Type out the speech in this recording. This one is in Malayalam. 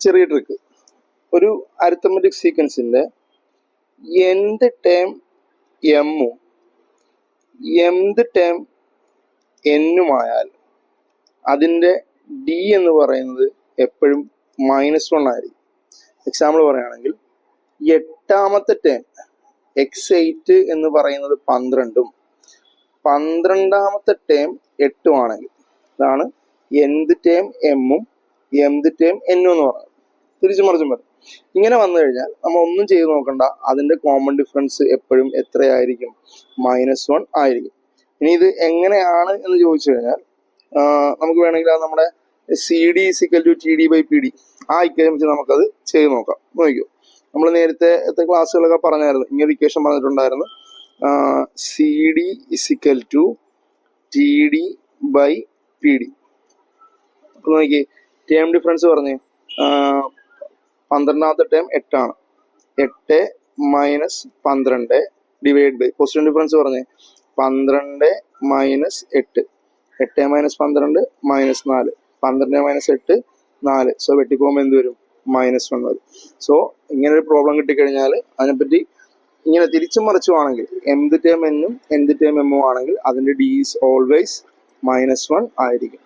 ചെറിയ ട്രിക്ക്. ഒരു അരിത്തമെറ്റിക് സീക്വൻസിന്റെ nth ടേം എമ്മും mth ടേം എന്നുമായാൽ അതിൻ്റെ ഡി എന്ന് പറയുന്നത് എപ്പോഴും -1 ആയിരിക്കും. എക്സാമ്പിൾ പറയുകയാണെങ്കിൽ എട്ടാമത്തെ ടേം x8 എന്ന് പറയുന്നത് 12ഉം 12ാമത്തെ ടേം 8ഉം ആണെങ്കിൽ ഇതാണ് nth ടേം എമ്മും mth ടേം എന്നും എന്ന് പറയുന്നത്. തിരിച്ചു മറിച്ചും വരും. ഇങ്ങനെ വന്നു കഴിഞ്ഞാൽ നമ്മൾ ഒന്നും ചെയ്ത് നോക്കണ്ട, അതിൻ്റെ കോമൺ ഡിഫറൻസ് എപ്പോഴും എത്രയായിരിക്കും? -1 ആയിരിക്കും. ഇനി ഇത് എങ്ങനെയാണ് എന്ന് ചോദിച്ചു കഴിഞ്ഞാൽ നമുക്ക് വേണമെങ്കിൽ അത് നമ്മുടെ CD = TD/PD ആ ഇക്വേഷൻ വെച്ച് നമുക്കത് ചെയ്ത് നോക്കാം. നോക്കിക്കോ, നമ്മൾ നേരത്തെ ക്ലാസ്സുകളൊക്കെ പറഞ്ഞായിരുന്നു, ഇങ്ങനെ ഇക്വേഷൻ പറഞ്ഞിട്ടുണ്ടായിരുന്നു. CD = TD/PD. അപ്പോൾ നോക്കി, ടേം ഡിഫറൻസ് പറഞ്ഞേ 12ാമത്തെ ടേം 8 ആണ്. 8 - 12 ഡിവൈഡ് ബൈ ക്വസ്റ്റ്യൻ ഡിഫറൻസ് പറഞ്ഞേ 12 - 8. 8 - 12 -4. 12 - 8 4. സോ വെട്ടിപ്പോകുമ്പോൾ എന്ത് വരും? -1 വരും. സോ ഇങ്ങനെ ഒരു പ്രോബ്ലം കിട്ടിക്കഴിഞ്ഞാൽ അതിനെപ്പറ്റി ഇങ്ങനെ തിരിച്ചും മറിച്ചുവാണെങ്കിൽ mth ടേം എന്നും nth ടേം എമ്മും ആണെങ്കിൽ അതിൻ്റെ D ഈസ് ഓൾവേസ് -1 ആയിരിക്കും.